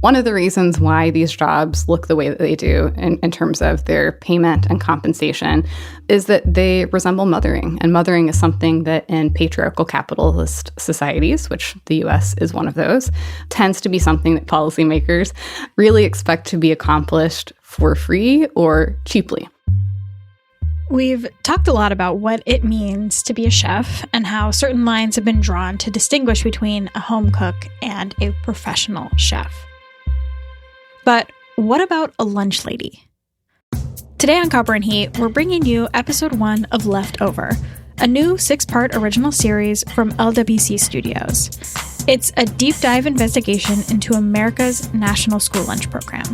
One of the reasons why these jobs look the way that they do in terms of their payment and compensation is that they resemble mothering. And mothering is something that in patriarchal capitalist societies, which the US is one of those, tends to be something that policymakers really expect to be accomplished for free or cheaply. We've talked a lot about what it means to be a chef and how certain lines have been drawn to distinguish between a home cook and a professional chef. But what about a lunch lady? Today on Copper and Heat, we're bringing you episode 1 of Leftover, a new 6-part original series from LWC Studios. It's a deep dive investigation into America's national school lunch program.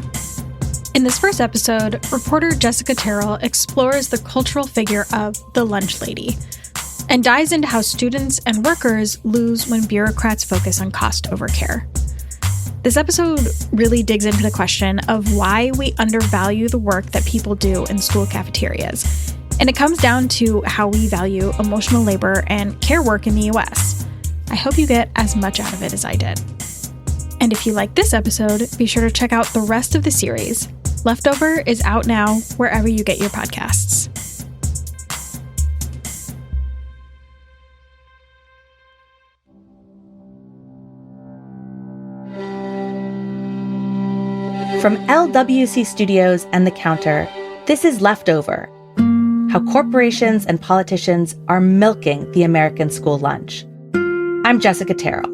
In this first episode, reporter Jessica Terrell explores the cultural figure of the lunch lady and dives into how students and workers lose when bureaucrats focus on cost over care. This episode really digs into the question of why we undervalue the work that people do in school cafeterias. And it comes down to how we value emotional labor and care work in the US. I hope you get as much out of it as I did. And if you like this episode, be sure to check out the rest of the series. Leftover is out now wherever you get your podcasts. From LWC Studios and The Counter, this is Leftover, how corporations and politicians are milking the American school lunch. I'm Jessica Terrell.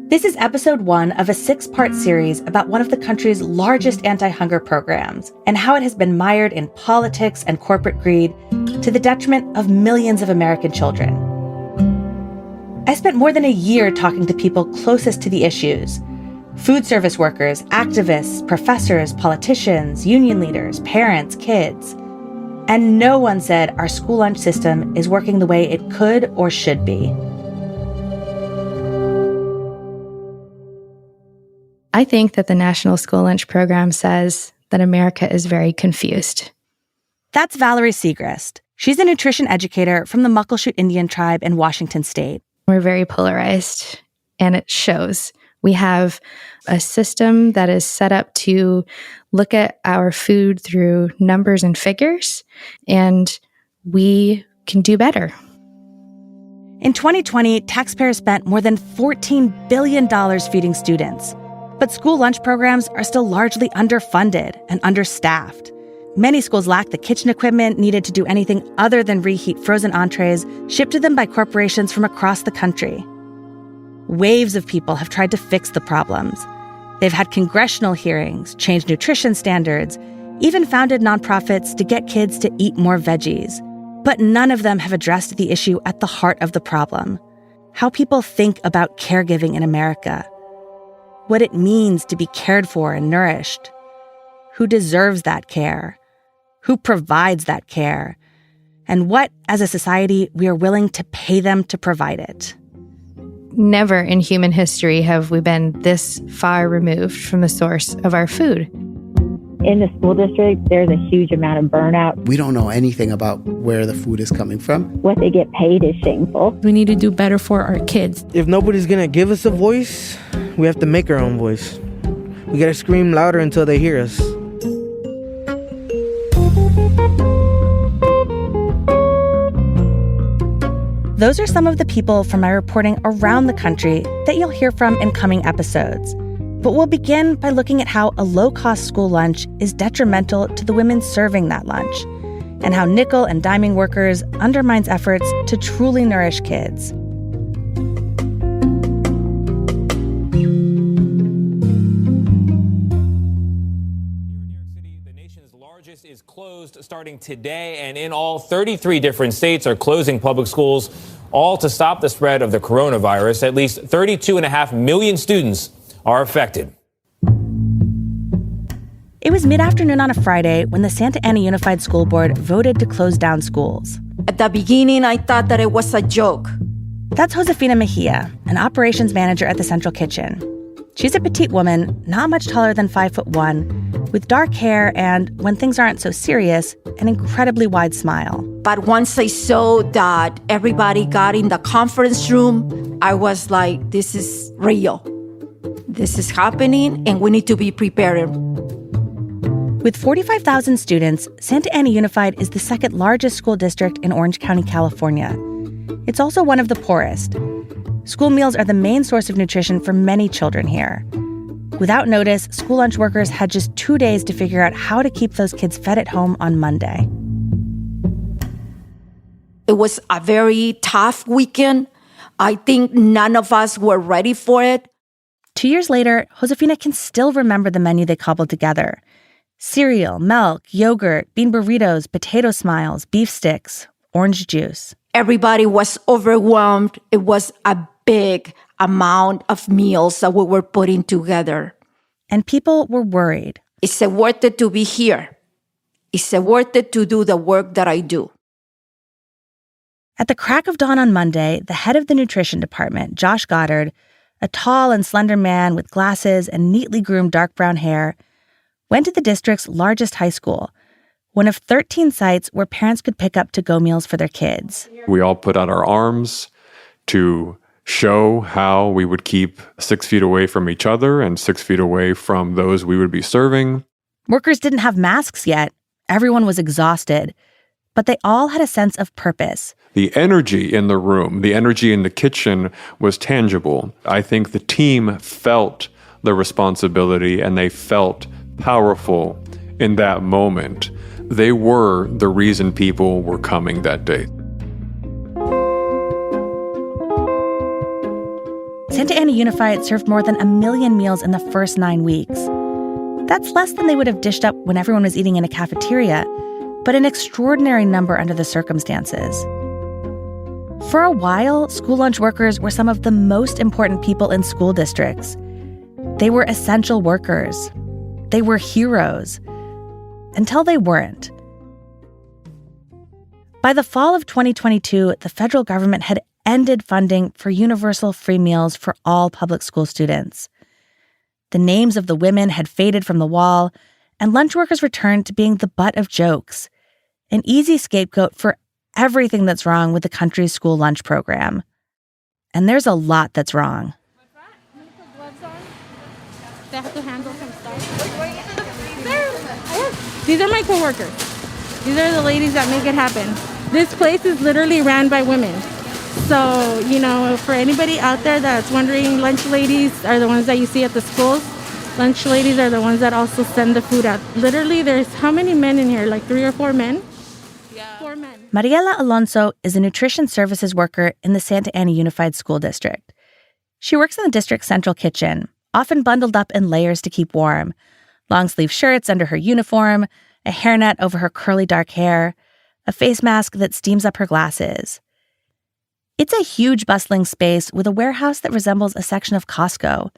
This is episode 1 of a 6-part series about one of the country's largest anti-hunger programs and how it has been mired in politics and corporate greed to the detriment of millions of American children. I spent more than a year talking to people closest to the issues: food service workers, activists, professors, politicians, union leaders, parents, kids. And no one said our school lunch system is working the way it could or should be. I think that the National School Lunch Program says that America is very confused. That's Valerie Segrist. She's a nutrition educator from the Muckleshoot Indian tribe in Washington state. We're very polarized, and it shows. We have a system that is set up to look at our food through numbers and figures, and we can do better. In 2020, taxpayers spent more than $14 billion feeding students. But school lunch programs are still largely underfunded and understaffed. Many schools lack the kitchen equipment needed to do anything other than reheat frozen entrees shipped to them by corporations from across the country. Waves of people have tried to fix the problems. They've had congressional hearings, changed nutrition standards, even founded nonprofits to get kids to eat more veggies. But none of them have addressed the issue at the heart of the problem: how people think about caregiving in America, what it means to be cared for and nourished, who deserves that care, who provides that care, and what, as a society, we are willing to pay them to provide it. Never in human history have we been this far removed from the source of our food. In the school district, there's a huge amount of burnout. We don't know anything about where the food is coming from. What they get paid is shameful. We need to do better for our kids. If nobody's going to give us a voice, we have to make our own voice. We got to scream louder until they hear us. Those are some of the people from my reporting around the country that you'll hear from in coming episodes. But we'll begin by looking at how a low-cost school lunch is detrimental to the women serving that lunch, and how nickel and diming workers undermines efforts to truly nourish kids. Is closed starting today, and in all 33 different states are closing public schools, all to stop the spread of the coronavirus. At least 32.5 million students are affected. It was mid-afternoon on a Friday when the Santa Ana Unified School Board voted to close down schools. At the beginning, I thought that it was a joke. That's Josefina Mejia, an operations manager at the Central Kitchen. She's a petite woman, not much taller than 5'1", with dark hair and, when things aren't so serious, an incredibly wide smile. But once I saw that everybody got in the conference room, I was like, this is real. this is happening and we need to be prepared. With 45,000 students, Santa Ana Unified is the second largest school district in Orange County, California. It's also one of the poorest. School meals are the main source of nutrition for many children here. Without notice, school lunch workers had just 2 days to figure out how to keep those kids fed at home on Monday. It was a very tough weekend. I think none of us were ready for it. 2 years later, Josefina can still remember the menu they cobbled together. Cereal, milk, yogurt, bean burritos, potato smiles, beef sticks, orange juice. Everybody was overwhelmed. It was a big amount of meals that we were putting together. And people were worried. Is it worth it to be here? Is it worth it to do the work that I do? At the crack of dawn on Monday, the head of the nutrition department, Josh Goddard, a tall and slender man with glasses and neatly groomed dark brown hair, went to the district's largest high school, one of 13 sites where parents could pick up to-go meals for their kids. We all put out our arms to show how we would keep 6 feet away from each other and 6 feet away from those we would be serving. Workers didn't have masks yet. Everyone was exhausted. But they all had a sense of purpose. The energy in the room, the energy in the kitchen was tangible. I think the team felt the responsibility and they felt powerful in that moment. They were the reason people were coming that day. Santa Ana Unified served more than 1 million meals in the first 9 weeks. That's less than they would have dished up when everyone was eating in a cafeteria, but an extraordinary number under the circumstances. For a while, school lunch workers were some of the most important people in school districts. They were essential workers. They were heroes. Until they weren't. By the fall of 2022, the federal government had ended funding for universal free meals for all public school students. The names of the women had faded from the wall, and lunch workers returned to being the butt of jokes, an easy scapegoat for everything that's wrong with the country's school lunch program. And there's a lot that's wrong. They have to handle some stuff. These are my coworkers. These are the ladies that make it happen. This place is literally ran by women. So, for anybody out there that's wondering, lunch ladies are the ones that you see at the schools. Lunch ladies are the ones that also send the food out. Literally, there's how many men in here? Like 3 or 4 men? Yeah. 4 men. Mariela Alonso is a nutrition services worker in the Santa Ana Unified School District. She works in the district's central kitchen, often bundled up in layers to keep warm. Long-sleeve shirts under her uniform, a hairnet over her curly dark hair, a face mask that steams up her glasses. It's a huge bustling space with a warehouse that resembles a section of Costco.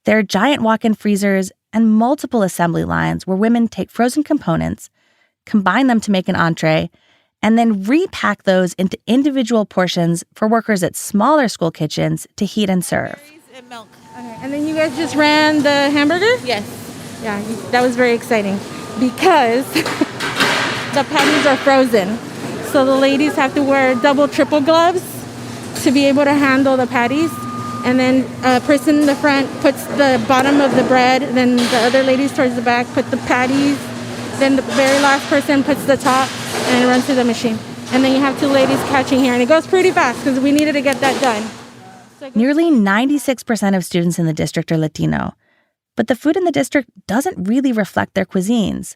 There are giant walk-in freezers and multiple assembly lines where women take frozen components, combine them to make an entree, and then repack those into individual portions for workers at smaller school kitchens to heat and serve. And milk. Okay. And then you guys just ran the hamburger? Yes. Yeah, that was very exciting because the patties are frozen. So the ladies have to wear double, triple gloves to be able to handle the patties. And then a person in the front puts the bottom of the bread, then the other ladies towards the back put the patties, then the very last person puts the top and it runs through the machine. And then you have 2 ladies catching here, and it goes pretty fast because we needed to get that done. Nearly 96% of students in the district are Latino, but the food in the district doesn't really reflect their cuisines.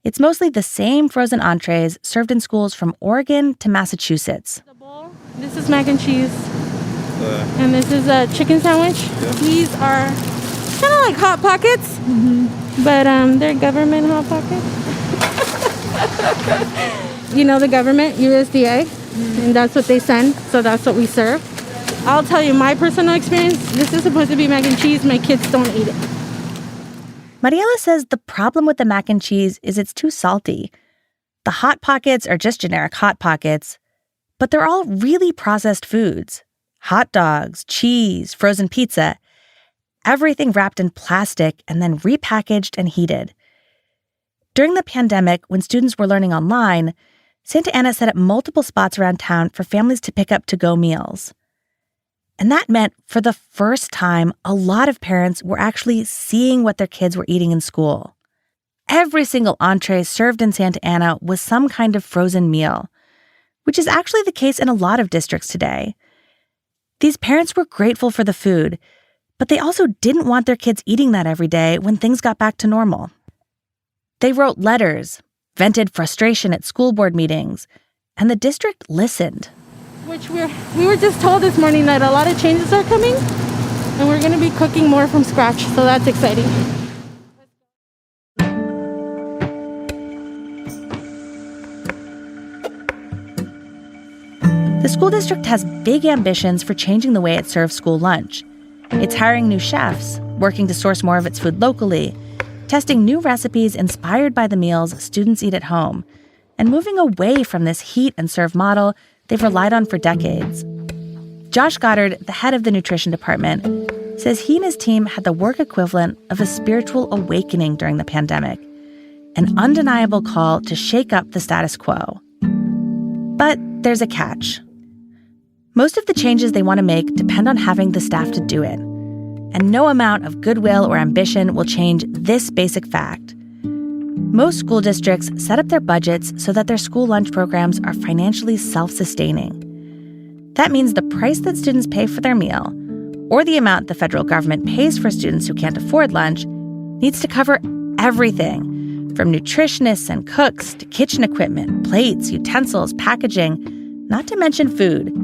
It's mostly the same frozen entrees served in schools from Oregon to Massachusetts. This is mac and cheese. And this is a chicken sandwich. Yeah. These are kind of like Hot Pockets, but they're government Hot Pockets. The government, USDA, and that's what they send, so that's what we serve. I'll tell you my personal experience. This is supposed to be mac and cheese. My kids don't eat it. Mariela says the problem with the mac and cheese is it's too salty. The Hot Pockets are just generic Hot Pockets, but they're all really processed foods. Hot dogs, cheese, frozen pizza, everything wrapped in plastic and then repackaged and heated. During the pandemic, when students were learning online, Santa Ana set up multiple spots around town for families to pick up to-go meals. And that meant for the first time, a lot of parents were actually seeing what their kids were eating in school. Every single entree served in Santa Ana was some kind of frozen meal, which is actually the case in a lot of districts today. These parents were grateful for the food, but they also didn't want their kids eating that every day when things got back to normal. They wrote letters, vented frustration at school board meetings, and the district listened. Which we were just told this morning that a lot of changes are coming, and we're going to be cooking more from scratch, so that's exciting. The school district has big ambitions for changing the way it serves school lunch. It's hiring new chefs, working to source more of its food locally, testing new recipes inspired by the meals students eat at home, and moving away from this heat and serve model they've relied on for decades. Josh Goddard, the head of the nutrition department, says he and his team had the work equivalent of a spiritual awakening during the pandemic, an undeniable call to shake up the status quo. But there's a catch. Most of the changes they want to make depend on having the staff to do it. And no amount of goodwill or ambition will change this basic fact. Most school districts set up their budgets so that their school lunch programs are financially self-sustaining. That means the price that students pay for their meal, or the amount the federal government pays for students who can't afford lunch, needs to cover everything, from nutritionists and cooks to kitchen equipment, plates, utensils, packaging, not to mention food.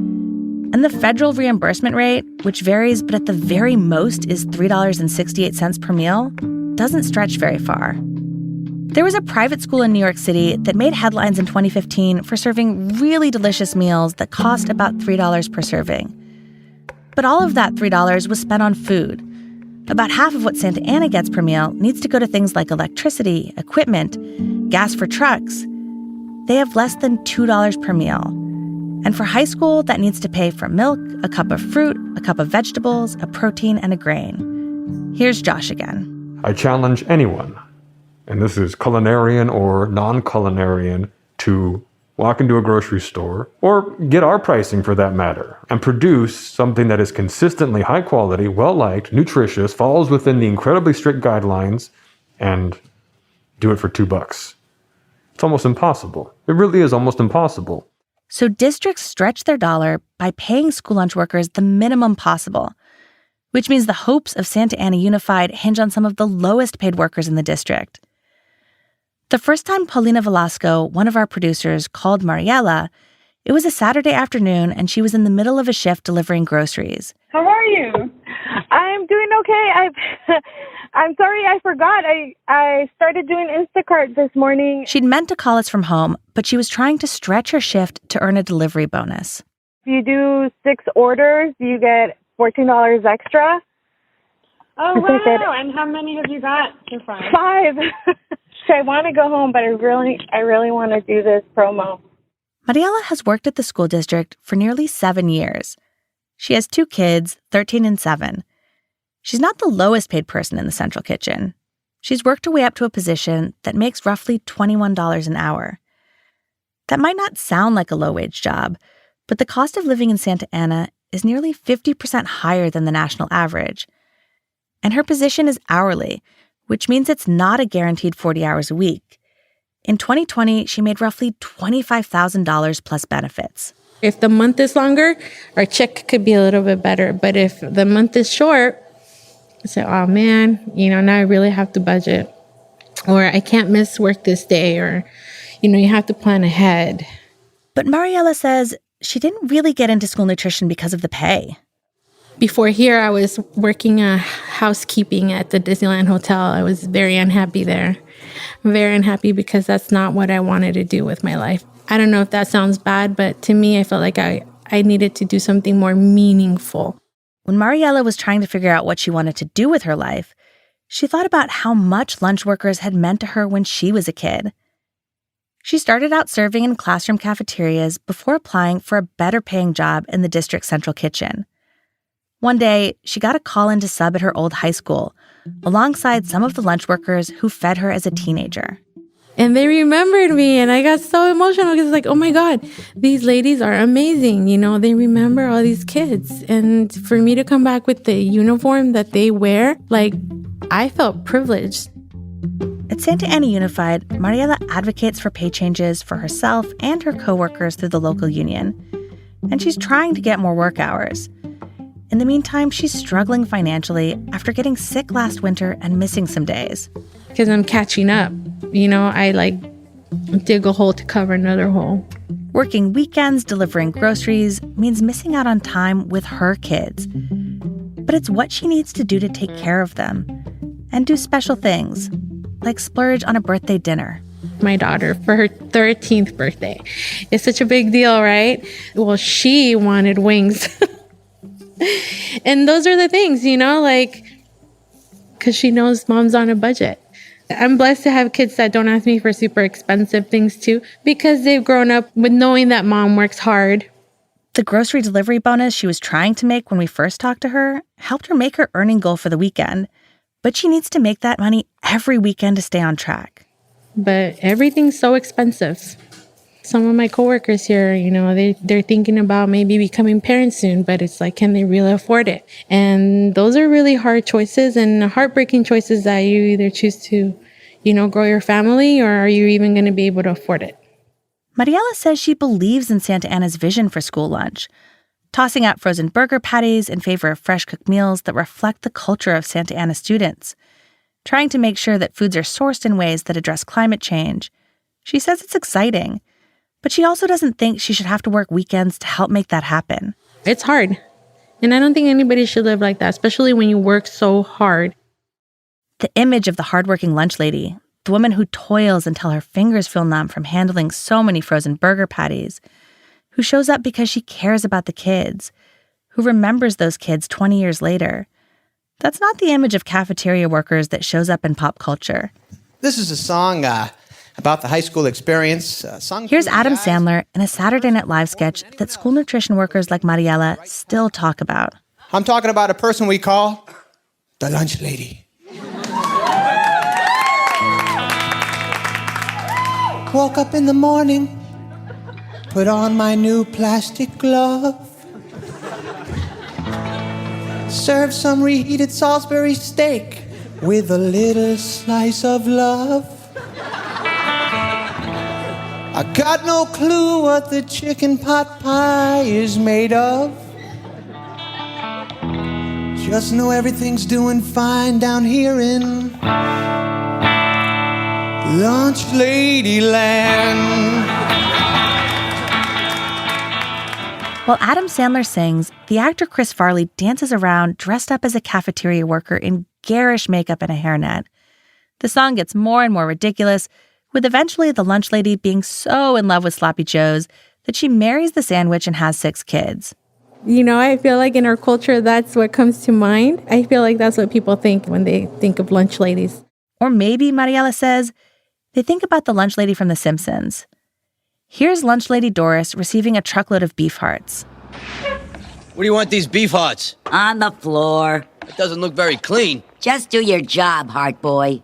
And the federal reimbursement rate, which varies but at the very most is $3.68 per meal, doesn't stretch very far. There was a private school in New York City that made headlines in 2015 for serving really delicious meals that cost about $3 per serving. But all of that $3 was spent on food. About half of what Santa Ana gets per meal needs to go to things like electricity, equipment, gas for trucks. They have less than $2 per meal. And for high school, that needs to pay for milk, a cup of fruit, a cup of vegetables, a protein, and a grain. Here's Josh again. I challenge anyone, and this is culinarian or non-culinarian, to walk into a grocery store, or get our pricing for that matter, and produce something that is consistently high quality, well-liked, nutritious, falls within the incredibly strict guidelines, and do it for $2. It's almost impossible. It really is almost impossible. So districts stretch their dollar by paying school lunch workers the minimum possible, which means the hopes of Santa Ana Unified hinge on some of the lowest paid workers in the district. The first time Paulina Velasco, one of our producers, called Mariela, it was a Saturday afternoon and she was in the middle of a shift delivering groceries. How are you? I'm doing okay. I'm sorry I forgot. I started doing Instacart this morning. She'd meant to call us from home, but she was trying to stretch her shift to earn a delivery bonus. If you do 6 orders, you get $14 extra. Oh, wow. And how many have you got so far? 5. I want to go home, but I really want to do this promo. Mariela has worked at the school district for nearly 7 years. She has 2 kids, 13 and 7. She's not the lowest paid person in the central kitchen. She's worked her way up to a position that makes roughly $21 an hour. That might not sound like a low-wage job, but the cost of living in Santa Ana is nearly 50% higher than the national average. And her position is hourly, which means it's not a guaranteed 40 hours a week. In 2020, she made roughly $25,000 plus benefits. If the month is longer, our check could be a little bit better. But if the month is short, I say, oh man, now I really have to budget. Or I can't miss work this day. Or, you have to plan ahead. But Mariela says she didn't really get into school nutrition because of the pay. Before here, I was working housekeeping at the Disneyland Hotel. I was very unhappy there. Very unhappy because that's not what I wanted to do with my life. I don't know if that sounds bad, but to me, I felt like I needed to do something more meaningful. When Mariela was trying to figure out what she wanted to do with her life, she thought about how much lunch workers had meant to her when she was a kid. She started out serving in classroom cafeterias before applying for a better-paying job in the district's central kitchen. One day, she got a call in to sub at her old high school, alongside some of the lunch workers who fed her as a teenager. And they remembered me, and I got so emotional because like, oh my God, these ladies are amazing. You know, they remember all these kids. And for me to come back with the uniform that they wear, like, I felt privileged. At Santa Ana Unified, Mariela advocates for pay changes for herself and her coworkers through the local union. And she's trying to get more work hours. In the meantime, she's struggling financially after getting sick last winter and missing some days. Because I'm catching up. You know, I like dig a hole to cover another hole. Working weekends, delivering groceries means missing out on time with her kids. But it's what she needs to do to take care of them and do special things, like splurge on a birthday dinner. My daughter, for her 13th birthday. It's such a big deal, right? Well, she wanted wings. And those are the things, you know, like, because she knows mom's on a budget. I'm blessed to have kids that don't ask me for super expensive things too, because they've grown up with knowing that mom works hard. The grocery delivery bonus she was trying to make when we first talked to her helped her make her earning goal for the weekend. But she needs to make that money every weekend to stay on track. But everything's so expensive. Some of my coworkers here, you know, they're thinking about maybe becoming parents soon, but it's like, can they really afford it? And those are really hard choices and heartbreaking choices that you either choose to, you know, grow your family, or are you even going to be able to afford it? Mariela says she believes in Santa Ana's vision for school lunch, tossing out frozen burger patties in favor of fresh cooked meals that reflect the culture of Santa Ana students, trying to make sure that foods are sourced in ways that address climate change. She says it's exciting, but she also doesn't think she should have to work weekends to help make that happen. It's hard. And I don't think anybody should live like that, especially when you work so hard. The image of the hardworking lunch lady, the woman who toils until her fingers feel numb from handling so many frozen burger patties, who shows up because she cares about the kids, who remembers those kids 20 years later. That's not the image of cafeteria workers that shows up in pop culture. This is a song about the high school experience. Here's Adam Sandler in a Saturday Night Live sketch that school nutrition workers like Mariela still talk about. I'm talking about a person we call the lunch lady. Woke up in the morning, put on my new plastic glove, served some reheated Salisbury steak with a little slice of love. I got no clue what the chicken pot pie is made of. Just know everything's doing fine down here in Lunch Lady Land. While Adam Sandler sings, the actor Chris Farley dances around dressed up as a cafeteria worker in garish makeup and a hairnet. The song gets more and more ridiculous, with eventually the lunch lady being so in love with Sloppy Joe's that she marries the sandwich and has 6 kids. You know, I feel like in our culture, that's what comes to mind. I feel like that's what people think when they think of lunch ladies. Or maybe, Mariela says, they think about the lunch lady from The Simpsons. Here's lunch lady Doris receiving a truckload of beef hearts. Where do you want these beef hearts? On the floor. It doesn't look very clean. Just do your job, heart boy.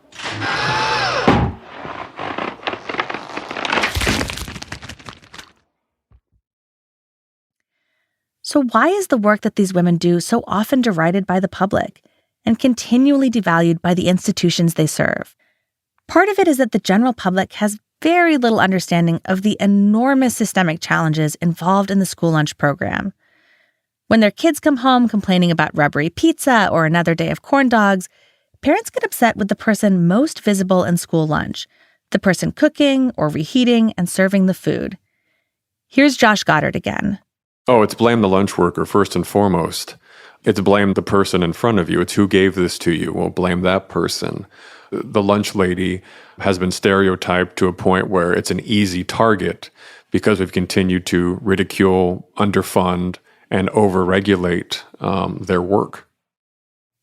So why is the work that these women do so often derided by the public and continually devalued by the institutions they serve? Part of it is that the general public has very little understanding of the enormous systemic challenges involved in the school lunch program. When their kids come home complaining about rubbery pizza or another day of corn dogs, parents get upset with the person most visible in school lunch, the person cooking or reheating and serving the food. Here's Josh Goddard again. Oh, it's blame the lunch worker first and foremost. It's blame the person in front of you. It's who gave this to you. Well, blame that person. The lunch lady has been stereotyped to a point where it's an easy target because we've continued to ridicule, underfund, and overregulate their work.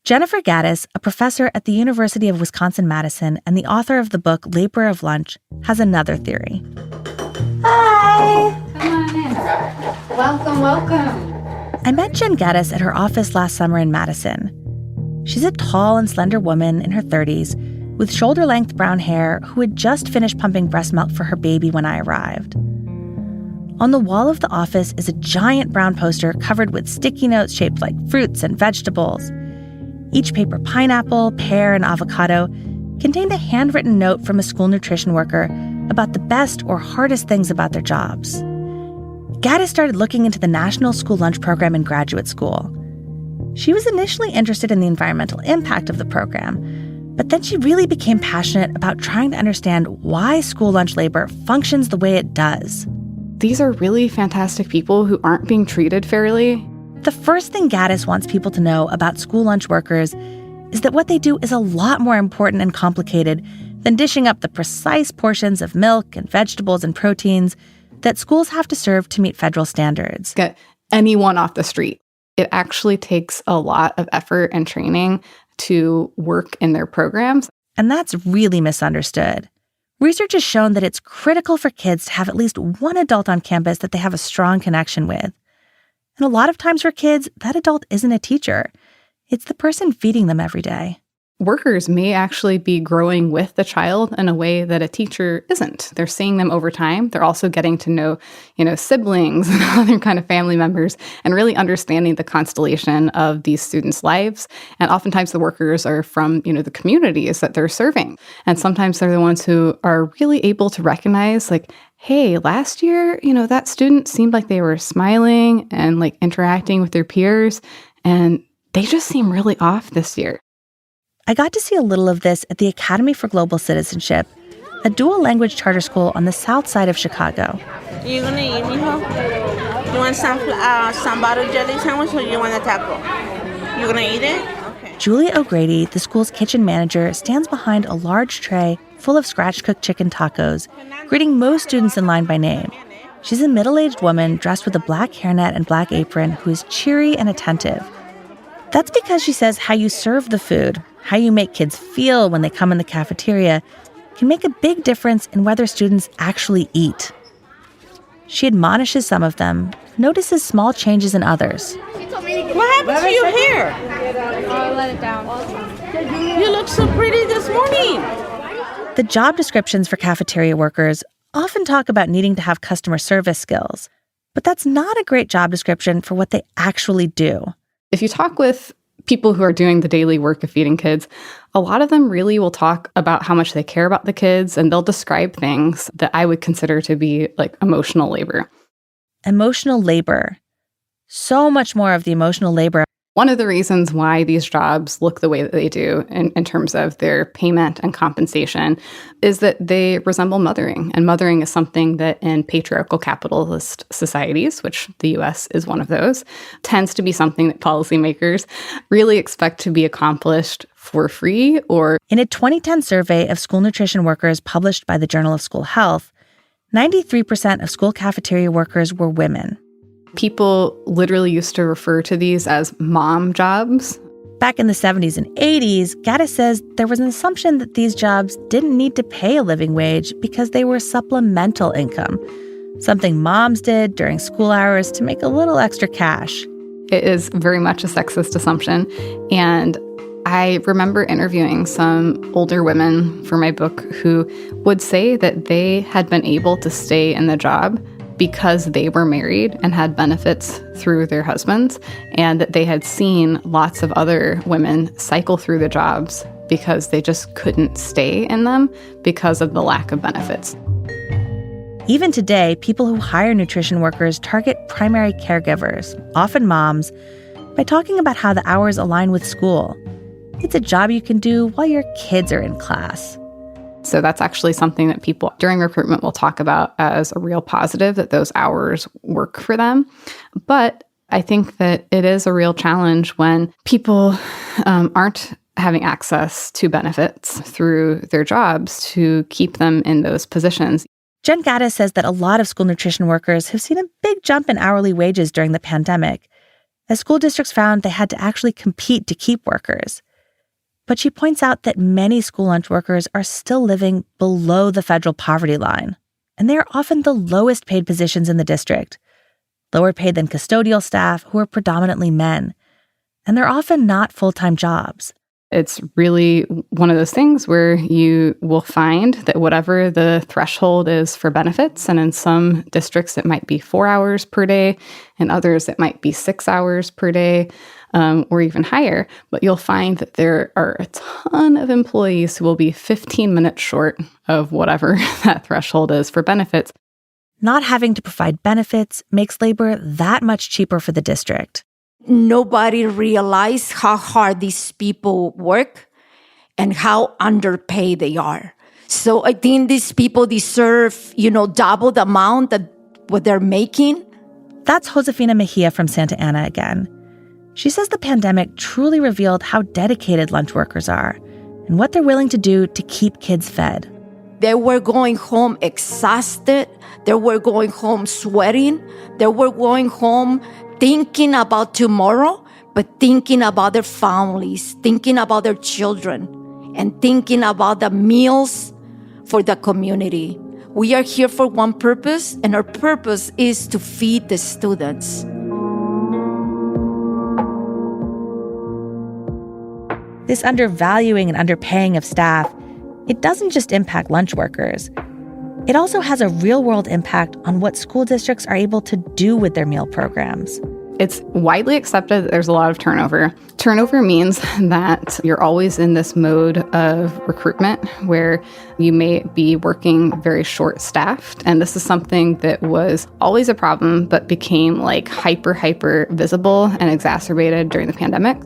Jennifer Gaddis, a professor at the University of Wisconsin-Madison and the author of the book Laborer of Lunch, has another theory. Hi! Come on in. Welcome, welcome. I met Jen Gaddis at her office last summer in Madison. She's a tall and slender woman in her 30s with shoulder-length brown hair who had just finished pumping breast milk for her baby when I arrived. On the wall of the office is a giant brown poster covered with sticky notes shaped like fruits and vegetables. Each paper pineapple, pear, and avocado contained a handwritten note from a school nutrition worker about the best or hardest things about their jobs. Gaddis started looking into the National School Lunch Program in graduate school. She was initially interested in the environmental impact of the program, but then she really became passionate about trying to understand why school lunch labor functions the way it does. These are really fantastic people who aren't being treated fairly. The first thing Gaddis wants people to know about school lunch workers is that what they do is a lot more important and complicated than dishing up the precise portions of milk and vegetables and proteins that schools have to serve to meet federal standards. Get anyone off the street. It actually takes a lot of effort and training to work in their programs. And that's really misunderstood. Research has shown that it's critical for kids to have at least one adult on campus that they have a strong connection with. And a lot of times for kids, that adult isn't a teacher. It's the person feeding them every day. Workers may actually be growing with the child in a way that a teacher isn't. They're seeing them over time. They're also getting to know, siblings and other kind of family members and really understanding the constellation of these students' lives. And oftentimes the workers are from, the communities that they're serving. And sometimes they're the ones who are really able to recognize, like, hey, last year, that student seemed like they were smiling and like interacting with their peers, and they just seem really off this year. I got to see a little of this at the Academy for Global Citizenship, a dual-language charter school on the south side of Chicago. You gonna eat, mijo? You want some bottle jelly sandwich or you want a taco? You gonna eat it? Okay. Julie O'Grady, the school's kitchen manager, stands behind a large tray full of scratch-cooked chicken tacos, greeting most students in line by name. She's a middle-aged woman dressed with a black hairnet and black apron who is cheery and attentive. That's because she says how you serve the food, how you make kids feel when they come in the cafeteria, can make a big difference in whether students actually eat. She admonishes some of them, notices small changes in others. What happened to your hair? I'll let it down. You look so pretty this morning. The job descriptions for cafeteria workers often talk about needing to have customer service skills, but that's not a great job description for what they actually do. If you talk with people who are doing the daily work of feeding kids, a lot of them really will talk about how much they care about the kids, and they'll describe things that I would consider to be like emotional labor. Emotional labor. So much more of the emotional labor. One of the reasons why these jobs look the way that they do in terms of their payment and compensation is that they resemble mothering. And mothering is something that in patriarchal capitalist societies, which the US is one of those, tends to be something that policymakers really expect to be accomplished for free or... In a 2010 survey of school nutrition workers published by the Journal of School Health, 93% of school cafeteria workers were women. People literally used to refer to these as mom jobs. Back in the 70s and 80s, Gaddis says there was an assumption that these jobs didn't need to pay a living wage because they were supplemental income, something moms did during school hours to make a little extra cash. It is very much a sexist assumption. And I remember interviewing some older women for my book who would say that they had been able to stay in the job because they were married and had benefits through their husbands, and that they had seen lots of other women cycle through the jobs because they just couldn't stay in them because of the lack of benefits. Even today, people who hire nutrition workers target primary caregivers, often moms, by talking about how the hours align with school. It's a job you can do while your kids are in class. So that's actually something that people during recruitment will talk about as a real positive, that those hours work for them. But I think that it is a real challenge when people aren't having access to benefits through their jobs to keep them in those positions. Jen Gaddis says that a lot of school nutrition workers have seen a big jump in hourly wages during the pandemic, as school districts found they had to actually compete to keep workers. But she points out that many school lunch workers are still living below the federal poverty line, and they are often the lowest paid positions in the district, lower paid than custodial staff who are predominantly men, and they're often not full-time jobs. It's really one of those things where you will find that whatever the threshold is for benefits, and in some districts it might be 4 hours per day, in others it might be 6 hours per day, or even higher. But you'll find that there are a ton of employees who will be 15 minutes short of whatever that threshold is for benefits. Not having to provide benefits makes labor that much cheaper for the district. Nobody realized how hard these people work and how underpaid they are. So I think these people deserve, double the amount that what they're making. That's Josefina Mejia from Santa Ana again. She says the pandemic truly revealed how dedicated lunch workers are and what they're willing to do to keep kids fed. They were going home exhausted. They were going home sweating. They were going home thinking about tomorrow, but thinking about their families, thinking about their children, and thinking about the meals for the community. We are here for one purpose, and our purpose is to feed the students. This undervaluing and underpaying of staff, it doesn't just impact lunch workers. It also has a real-world impact on what school districts are able to do with their meal programs. It's widely accepted that there's a lot of turnover. Turnover means that you're always in this mode of recruitment where you may be working very short-staffed. And this is something that was always a problem, but became hyper visible and exacerbated during the pandemic.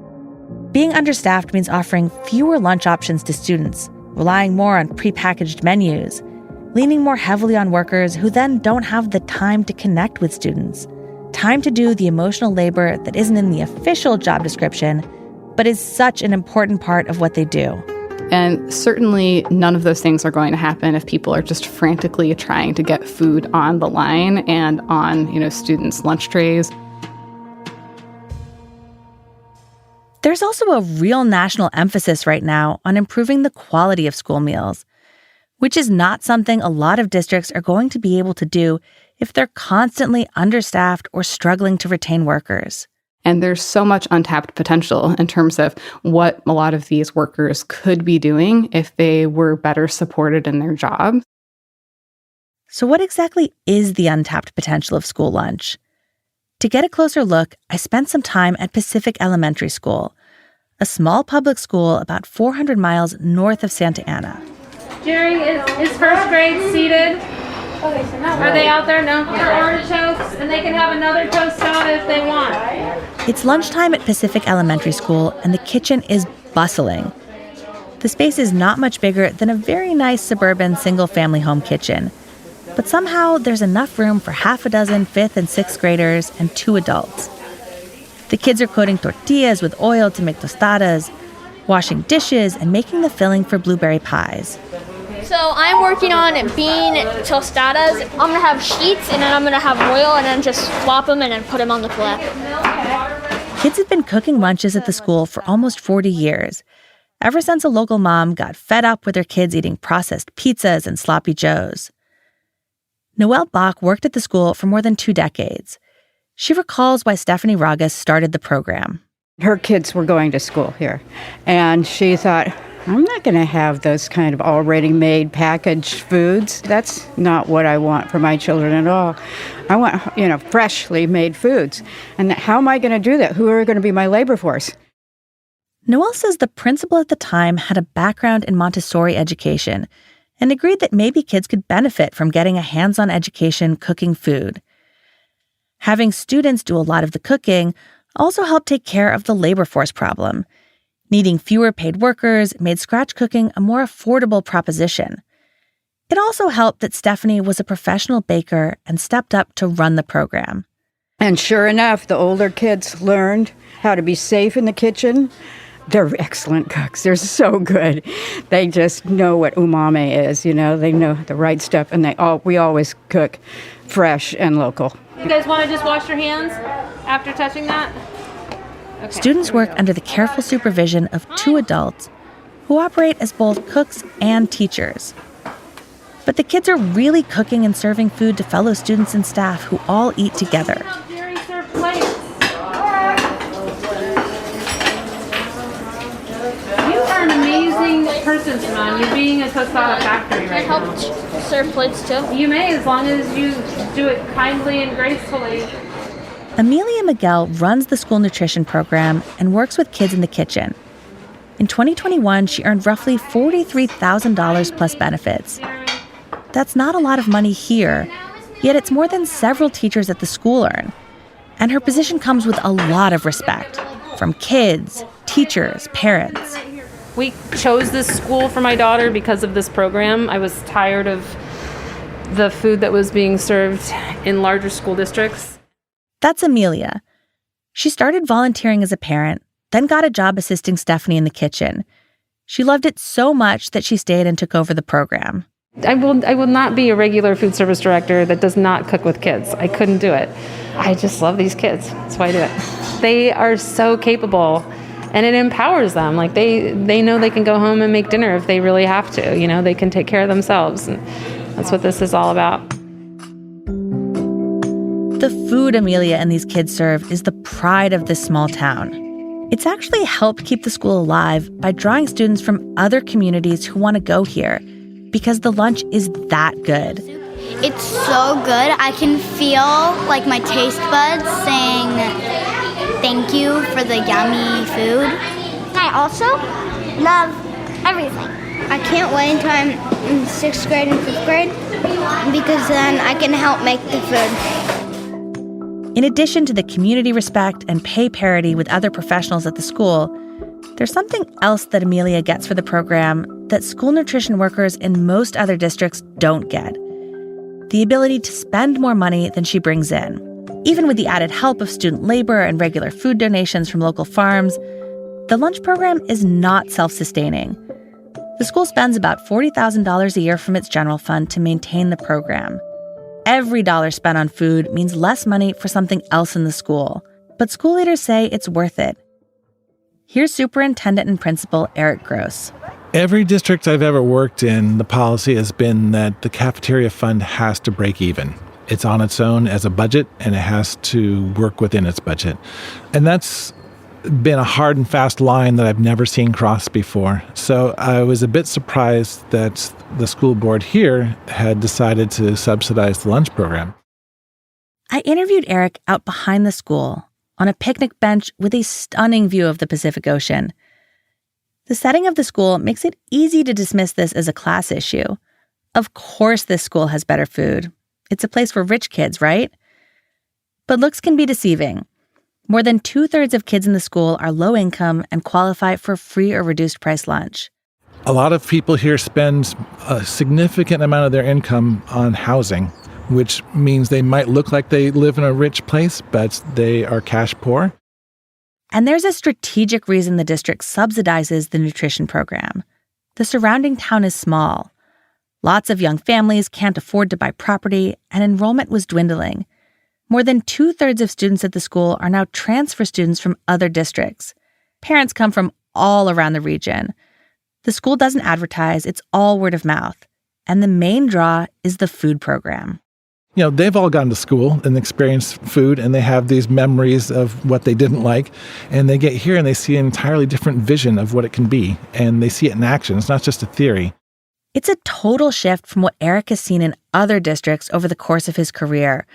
Being understaffed means offering fewer lunch options to students, relying more on prepackaged menus, leaning more heavily on workers who then don't have the time to connect with students, time to do the emotional labor that isn't in the official job description, but is such an important part of what they do. And certainly none of those things are going to happen if people are just frantically trying to get food on the line and on, students' lunch trays. There's also a real national emphasis right now on improving the quality of school meals, which is not something a lot of districts are going to be able to do if they're constantly understaffed or struggling to retain workers. And there's so much untapped potential in terms of what a lot of these workers could be doing if they were better supported in their job. So what exactly is the untapped potential of school lunch? To get a closer look, I spent some time at Pacific Elementary School, a small public school about 400 miles north of Santa Ana. Jerry, is first grade seated? Are they out there? No. For artichokes, and they can have another toast soda if they want. It's lunchtime at Pacific Elementary School, and the kitchen is bustling. The space is not much bigger than a very nice suburban single-family home kitchen. But somehow there's enough room for half a dozen 5th and 6th graders and 2 adults. The kids are coating tortillas with oil to make tostadas, washing dishes, and making the filling for blueberry pies. So I'm working on bean tostadas. I'm going to have sheets, and then I'm going to have oil, and then just flop them and then put them on the flap. Kids have been cooking lunches at the school for almost 40 years, ever since a local mom got fed up with her kids eating processed pizzas and sloppy joes. Noelle Bach worked at the school for more than 2 decades. She recalls why Stephanie Ragas started the program. Her kids were going to school here, and she thought, I'm not going to have those kind of already made packaged foods. That's not what I want for my children at all. I want, freshly made foods. And how am I going to do that? Who are going to be my labor force? Noelle says the principal at the time had a background in Montessori education and agreed that maybe kids could benefit from getting a hands-on education cooking food. Having students do a lot of the cooking also helped take care of the labor force problem. Needing fewer paid workers made scratch cooking a more affordable proposition. It also helped that Stephanie was a professional baker and stepped up to run the program. And sure enough, the older kids learned how to be safe in the kitchen. They're excellent cooks. They're so good. They just know what umami is, They know the right stuff, and we always cook fresh and local. You guys want to just wash your hands after touching that? Okay. Students work under the careful supervision of 2 adults who operate as both cooks and teachers. But the kids are really cooking and serving food to fellow students and staff who all eat together. You being the person, Simone. You're being a tostada factory right now. Can I help serve plates too? You may, as long as you do it kindly and gracefully. Amelia Miguel runs the school nutrition program and works with kids in the kitchen. In 2021, she earned roughly $43,000 plus benefits. That's not a lot of money here, yet it's more than several teachers at the school earn. And her position comes with a lot of respect from kids, teachers, parents. We chose this school for my daughter because of this program. I was tired of the food that was being served in larger school districts. That's Amelia. She started volunteering as a parent, then got a job assisting Stephanie in the kitchen. She loved it so much that she stayed and took over the program. I will not be a regular food service director that does not cook with kids. I couldn't do it. I just love these kids. That's why I do it. They are so capable, and it empowers them. Like they know they can go home and make dinner if they really have to. You know, they can take care of themselves. And that's what this is all about. The food Amelia and these kids serve is the pride of this small town. It's actually helped keep the school alive by drawing students from other communities who want to go here because the lunch is that good. It's so good. I can feel like my taste buds saying thank you for the yummy food. I also love everything. I can't wait until I'm in 6th grade and 5th grade because then I can help make the food. In addition to the community respect and pay parity with other professionals at the school, there's something else that Amelia gets for the program that school nutrition workers in most other districts don't get. The ability to spend more money than she brings in. Even with the added help of student labor and regular food donations from local farms, the lunch program is not self-sustaining. The school spends about $40,000 a year from its general fund to maintain the program. Every dollar spent on food means less money for something else in the school, but school leaders say it's worth it. Here's Superintendent and Principal Eric Gross. Every district I've ever worked in, the policy has been that the cafeteria fund has to break even. It's on its own as a budget, and it has to work within its budget. And that's been a hard and fast line that I've never seen crossed before. So I was a bit surprised that the school board here had decided to subsidize the lunch program. I interviewed Eric out behind the school on a picnic bench with a stunning view of the Pacific Ocean. The setting of the school makes it easy to dismiss this as a class issue. Of course this school has better food. It's a place for rich kids, right? But looks can be deceiving. More than 2/3 of kids in the school are low income and qualify for free or reduced price lunch. A lot of people here spend a significant amount of their income on housing, which means they might look like they live in a rich place, but they are cash poor. And there's a strategic reason the district subsidizes the nutrition program. The surrounding town is small. Lots of young families can't afford to buy property, and enrollment was dwindling. More than 2/3 of students at the school are now transfer students from other districts. Parents come from all around the region. The school doesn't advertise, it's all word of mouth. And the main draw is the food program. You know, they've all gone to school and experienced food, and they have these memories of what they didn't like. And they get here and they see an entirely different vision of what it can be. And they see it in action. It's not just a theory. It's a total shift from what Eric has seen in other districts over the course of his career,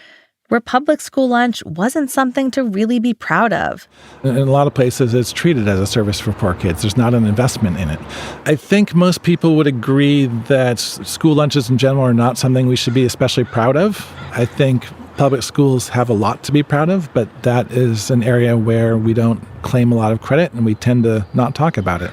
where public school lunch wasn't something to really be proud of. In a lot of places, it's treated as a service for poor kids. There's not an investment in it. I think most people would agree that school lunches in general are not something we should be especially proud of. I think public schools have a lot to be proud of, but that is an area where we don't claim a lot of credit, and we tend to not talk about it.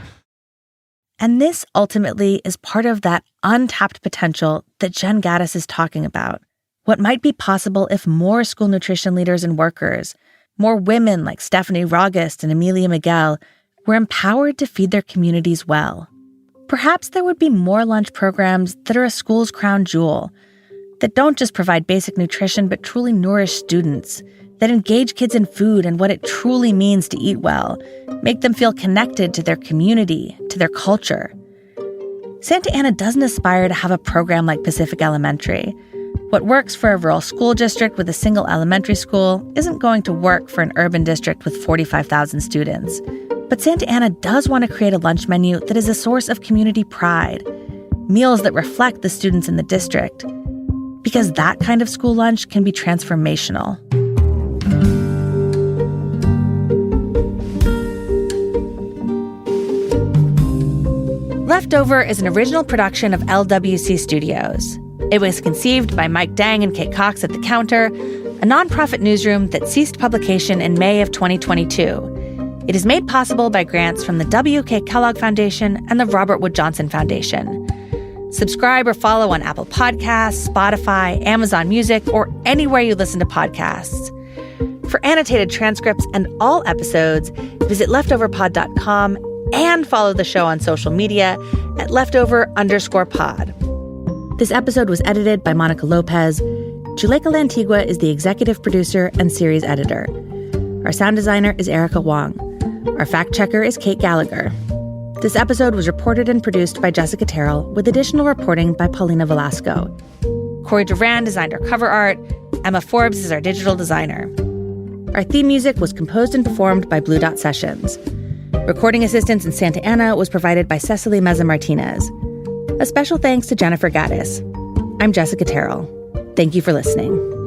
And this ultimately is part of that untapped potential that Jen Gaddis is talking about. What might be possible if more school nutrition leaders and workers, more women like Stephanie Rogest and Amelia Miguel, were empowered to feed their communities well. Perhaps there would be more lunch programs that are a school's crown jewel, that don't just provide basic nutrition but truly nourish students, that engage kids in food and what it truly means to eat well, make them feel connected to their community, to their culture. Santa Ana doesn't aspire to have a program like Pacific Elementary. What works for a rural school district with a single elementary school isn't going to work for an urban district with 45,000 students. But But Santa Ana does want to create a lunch menu that is a source of community pride, meals that reflect the students in the district, because that kind of school lunch can be transformational. Leftover is an original production of LWC Studios. It was conceived by Mike Dang and Kate Cox at The Counter, a nonprofit newsroom that ceased publication in May of 2022. It is made possible by grants from the W.K. Kellogg Foundation and the Robert Wood Johnson Foundation. Subscribe or follow on Apple Podcasts, Spotify, Amazon Music, or anywhere you listen to podcasts. For annotated transcripts and all episodes, visit leftoverpod.com and follow the show on social media at leftover_pod. This episode was edited by Monica Lopez. Juleka Lantigua is the executive producer and series editor. Our sound designer is Erica Wong. Our fact checker is Kate Gallagher. This episode was reported and produced by Jessica Terrell, with additional reporting by Paulina Velasco. Corey Duran designed our cover art. Emma Forbes is our digital designer. Our theme music was composed and performed by Blue Dot Sessions. Recording assistance in Santa Ana was provided by Cecily Meza Martinez. A special thanks to Jennifer Gaddis. I'm Jessica Terrell. Thank you for listening.